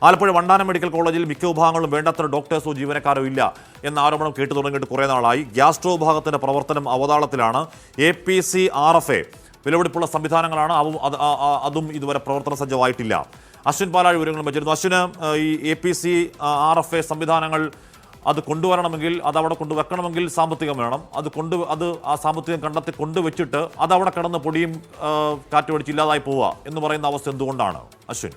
Alappuzha Vandanam medical കോളേജിൽ മിക്ക വിഭാഗങ്ങളും വേണ്ടത്ര ഡോക്ടേഴ്സോ ജീവനക്കാരോ ഇല്ല എന്ന ആരോപണം കേട്ടു തുടങ്ങിയിട്ട് കുറേ നാളായി. ഗ്യാസ്ട്രോ വിഭാഗത്തിന്റെ പ്രവർത്തനം അവതാളത്തിലാണ്. APC-RFA വിലപിടിപ്പുള്ള സംവിധാനങ്ങളാണ്, അതും ഇതുവരെ പ്രവർത്തന സജ്ജമായിട്ടില്ല. അശ്വിൻ പാലാഴി വിവരങ്ങളും വെച്ചിരുന്നു. അശ്വിന്, ഈ APC-RFA സംവിധാനങ്ങൾ അത് കൊണ്ടുവരണമെങ്കിൽ, അത് അവിടെ കൊണ്ടുവെക്കണമെങ്കിൽ സാമ്പത്തികം വേണം. അത് ആ സാമ്പത്തികം കണ്ടെത്തി കൊണ്ടുവച്ചിട്ട് അത് അവിടെ കിടന്ന് പൊടിയും കാറ്റുപടിച്ച് ഇല്ലാതായി പോവുക എന്ന് പറയുന്ന അവസ്ഥ എന്തുകൊണ്ടാണ് അശ്വിൻ?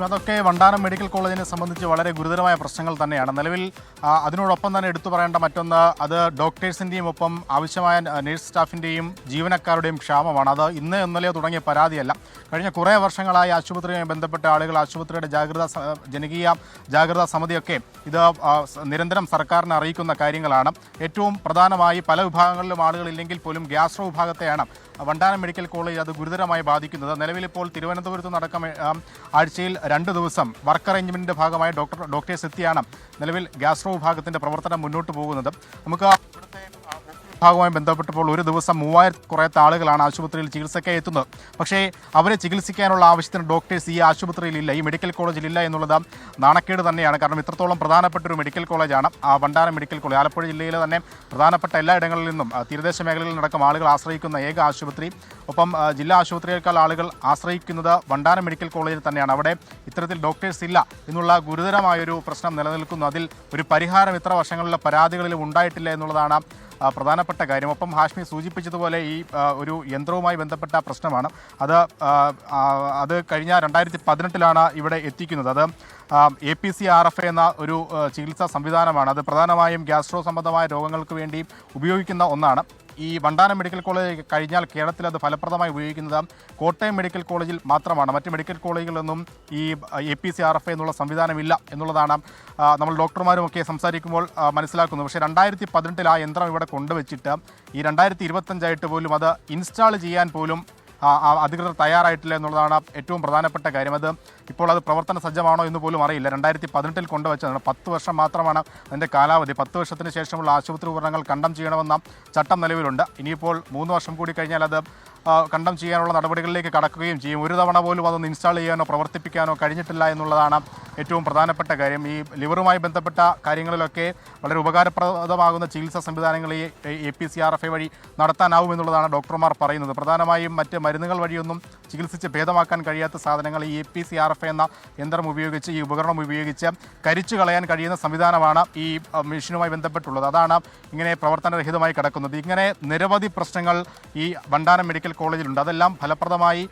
അതൊക്കെ വണ്ടാനം മെഡിക്കൽ കോളേജിനെ സംബന്ധിച്ച് വളരെ ഗുരുതരമായ പ്രശ്നങ്ങൾ തന്നെയാണ്. നിലവിൽ അതിനോടൊപ്പം തന്നെ എടുത്തു പറയേണ്ട മറ്റൊന്ന്, അത് ഡോക്ടേഴ്സിൻ്റെയും ഒപ്പം ആവശ്യമായ നഴ്സ് സ്റ്റാഫിൻ്റെയും ജീവനക്കാരുടെയും ക്ഷാമമാണ്. അത് ഇന്നലെയോ തുടങ്ങിയ പരാതിയല്ല. കഴിഞ്ഞ കുറേ വർഷങ്ങളായി ആശുപത്രിയുമായി ബന്ധപ്പെട്ട ആളുകൾ, ആശുപത്രിയുടെ ജനകീയ ജാഗ്രതാ സമിതിയൊക്കെ ഇത് നിരന്തരം സർക്കാരിനെ അറിയിക്കുന്ന കാര്യങ്ങളാണ്. ഏറ്റവും പ്രധാനമായി പല വിഭാഗങ്ങളിലും ആളുകളില്ലെങ്കിൽ പോലും ഗ്യാസ്ട്രോ വിഭാഗത്തെയാണ് വണ്ടാനം മെഡിക്കൽ കോളേജ് അത് ഗുരുതരമായി ബാധിക്കുന്നത്. നിലവിലിപ്പോൾ തിരുവനന്തപുരത്ത് നടക്കം ആഴ്ചയിൽ 2 ദിവസം വർക്ക് അറേഞ്ച്മെൻറ്റിൻ്റെ ഭാഗമായി ഡോക്ടേഴ്സ് എത്തിയാണ് നിലവിൽ ഗ്യാസ്ട്രോ വിഭാഗത്തിൻ്റെ പ്രവർത്തനം മുന്നോട്ട് പോകുന്നത്. നമുക്ക് ഇവിടുത്തെ ഭാഗവുമായി ബന്ധപ്പെട്ടപ്പോൾ ഒരു ദിവസം 3000 കുറേത്തെ ആളുകളാണ് ആശുപത്രിയിൽ ചികിത്സയ്ക്കായി എത്തുന്നത്. പക്ഷേ അവരെ ചികിത്സിക്കാനുള്ള ആവശ്യത്തിന് ഡോക്ടേഴ്സ് ഈ ആശുപത്രിയിലില്ല, ഈ മെഡിക്കൽ കോളേജിലില്ല എന്നുള്ളത് നാണക്കേട് തന്നെയാണ്. കാരണം ഇത്രത്തോളം പ്രധാനപ്പെട്ട ഒരു മെഡിക്കൽ കോളേജാണ് വണ്ടാനം മെഡിക്കൽ കോളേജ്. ആലപ്പുഴ ജില്ലയിലെ തന്നെ പ്രധാനപ്പെട്ട എല്ലാ ഇടങ്ങളിൽ നിന്നും തീരദേശ മേഖലയിൽ നടക്കം ആളുകൾ ആശ്രയിക്കുന്ന ഏക ആശുപത്രി. ഒപ്പം ജില്ലാ ആശുപത്രിയേക്കാൾ ആളുകൾ ആശ്രയിക്കുന്നത് വണ്ടാനം മെഡിക്കൽ കോളേജിൽ തന്നെയാണ്. അവിടെ ഇത്തരത്തിൽ ഡോക്ടേഴ്സ് ഇല്ല എന്നുള്ള ഗുരുതരമായൊരു പ്രശ്നം നിലനിൽക്കുന്നു. അതിൽ ഒരു പരിഹാരം ഇത്ര വർഷങ്ങളിലെ പരാതികളിലും ഉണ്ടായിട്ടില്ല എന്നുള്ളതാണ് പ്രധാനപ്പെട്ട കാര്യം. ഒപ്പം ഹാഷ്മി സൂചിപ്പിച്ചതുപോലെ ഈ ഒരു യന്ത്രവുമായി ബന്ധപ്പെട്ട പ്രശ്നമാണ്. അത് കഴിഞ്ഞ 2018 ഇവിടെ എത്തിക്കുന്നത്. അത് APC-RFA എന്ന ഒരു ചികിത്സാ സംവിധാനമാണ്. അത് പ്രധാനമായും ഗ്യാസ്ട്രോ സംബന്ധമായ രോഗങ്ങൾക്ക് വേണ്ടി ഉപയോഗിക്കുന്ന ഒന്നാണ്. ഈ വണ്ടാനം മെഡിക്കൽ കോളേജ് കഴിഞ്ഞാൽ കേരളത്തിൽ അത് ഫലപ്രദമായി ഉപയോഗിക്കുന്നത് കോട്ടയം മെഡിക്കൽ കോളേജിൽ മാത്രമാണ്. മറ്റ് മെഡിക്കൽ കോളേജുകളിലൊന്നും ഈ APC-RFA എന്നുള്ള സംവിധാനമില്ല എന്നുള്ളതാണ് നമ്മൾ ഡോക്ടർമാരുമൊക്കെ സംസാരിക്കുമ്പോൾ മനസ്സിലാക്കുന്നത്. പക്ഷേ 2018 ആ യന്ത്രം ഇവിടെ കൊണ്ടുവച്ചിട്ട് ഈ 2025 പോലും അത് ഇൻസ്റ്റാൾ ചെയ്യാൻ പോലും അധികൃതർ തയ്യാറായിട്ടില്ല എന്നുള്ളതാണ് ഏറ്റവും പ്രധാനപ്പെട്ട കാര്യം. ഇപ്പോൾ അത് പ്രവർത്തന സജ്ജമാണോ എന്ന് പോലും അറിയില്ല. 2018 കൊണ്ടുവച്ചതാണ്. 10 വർഷം മാത്രമാണ് അതിൻ്റെ കാലാവധി. 10 വർഷത്തിന് ശേഷമുള്ള ആശുപത്രി ഉപകരണങ്ങൾ കണ്ടം ചെയ്യണമെന്ന ചട്ടം നിലവിലുണ്ട്. ഇനിയിപ്പോൾ 3 വർഷം കൂടി കഴിഞ്ഞാൽ അത് കണ്ടം ചെയ്യാനുള്ള നടപടികളിലേക്ക് കടക്കുകയും ചെയ്യും. ഒരു തവണ പോലും അതൊന്ന് ഇൻസ്റ്റാൾ ചെയ്യാനോ പ്രവർത്തിപ്പിക്കാനോ കഴിഞ്ഞിട്ടില്ല എന്നുള്ളതാണ് ഏറ്റവും പ്രധാനപ്പെട്ട കാര്യം. ഈ ലിവറുമായി ബന്ധപ്പെട്ട കാര്യങ്ങളിലൊക്കെ വളരെ ഉപകാരപ്രദമാകുന്ന ചികിത്സാ സംവിധാനങ്ങൾ ഈ APC-RFA വഴി നടത്താനാവുമെന്നുള്ളതാണ് ഡോക്ടർമാർ പറയുന്നത്. പ്രധാനമായും മറ്റ് മരുന്നുകൾ വഴിയൊന്നും ചികിത്സിച്ച് ഭേദമാക്കാൻ കഴിയാത്ത സാധനങ്ങൾ ഈ APC-RFA എന്ന യന്ത്രം ഉപയോഗിച്ച്, ഈ ഉപകരണം ഉപയോഗിച്ച് കരിച്ചു കളയാൻ കഴിയുന്ന സംവിധാനമാണ് ഈ മെഷീനുമായി ബന്ധപ്പെട്ടുള്ളത്. അതാണ് ഇങ്ങനെ പ്രവർത്തനരഹിതമായി കിടക്കുന്നത്. ഇങ്ങനെ നിരവധി പ്രശ്നങ്ങൾ ഈ വണ്ടാനം മെഡിക്കൽ കോളേജിലുണ്ട്. അതെല്ലാം ഫലപ്രദമായി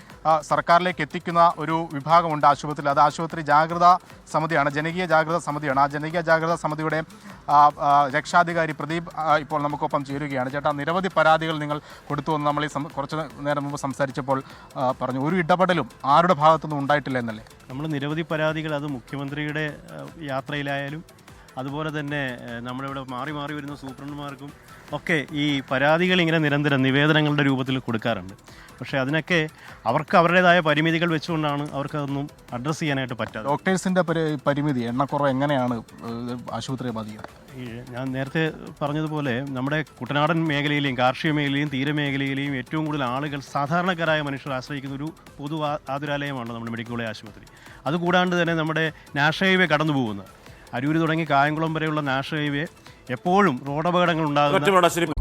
സർക്കാരിലേക്ക് എത്തിക്കുന്ന ഒരു വിഭാഗമുണ്ട് ആശുപത്രിയിൽ. അത് ആശുപത്രി ജാഗ്രതാ സമിതിയാണ്, ജനകീയ ജാഗ്രതാ സമിതിയാണ്. ആ ജനകീയ ജാഗ്രതാ സമിതിയുടെ രക്ഷാധികാരി പ്രദീപ് ഇപ്പോൾ നമുക്കൊപ്പം ചേരുകയാണ്. ചേട്ടാ, നിരവധി പരാതികൾ നിങ്ങൾ കൊടുത്തു എന്ന് നമ്മൾ ഈ കുറച്ച് നേരം മുമ്പ് സംസാരിച്ചപ്പോൾ പറഞ്ഞു. ഒരു ഇടപെടലും ആരുടെ ഭാഗത്തുനിന്നും ഉണ്ടായിട്ടില്ല എന്നല്ലേ? നമ്മൾ നിരവധി പരാതികൾ, അത് മുഖ്യമന്ത്രിയുടെ യാത്രയിലായാലും അതുപോലെ തന്നെ നമ്മുടെ ഇവിടെ മാറി മാറി വരുന്ന സൂപ്രണ്ടുമാർക്കും ഒക്കെ ഈ പരാതികൾ ഇങ്ങനെ നിരന്തരം നിവേദനങ്ങളുടെ രൂപത്തിൽ കൊടുക്കാറുണ്ട്. പക്ഷേ അതിനൊക്കെ അവർക്ക് അവരുടേതായ പരിമിതികൾ വെച്ചുകൊണ്ടാണ് അവർക്കതൊന്നും അഡ്രസ്സ് ചെയ്യാനായിട്ട് പറ്റാതെ. ഡോക്ടേഴ്സിൻ്റെ പരിമിതി, എണ്ണക്കുറവ് എങ്ങനെയാണ് ആശുപത്രിയെ ബാധിക്കുക? ഞാൻ നേരത്തെ പറഞ്ഞതുപോലെ നമ്മുടെ കുട്ടനാടൻ മേഖലയിലെയും കാർഷിക മേഖലയിലെയും തീരമേഖലയിലെയും ഏറ്റവും കൂടുതൽ ആളുകൾ, സാധാരണക്കാരായ മനുഷ്യർ ആശ്രയിക്കുന്ന ഒരു പൊതു ആതുരാലയമാണ് നമ്മുടെ മെഡിക്കൽ കോളേജ് ആശുപത്രി. അതുകൂടാണ്ട് തന്നെ നമ്മുടെ നാഷണൽ ഹൈവേ കടന്നു പോകുന്നത്, അരൂർ തുടങ്ങി കായംകുളം വരെയുള്ള നാഷണൽ ഹൈവേ എപ്പോഴും റോഡപകടങ്ങൾ ഉണ്ടാകുന്ന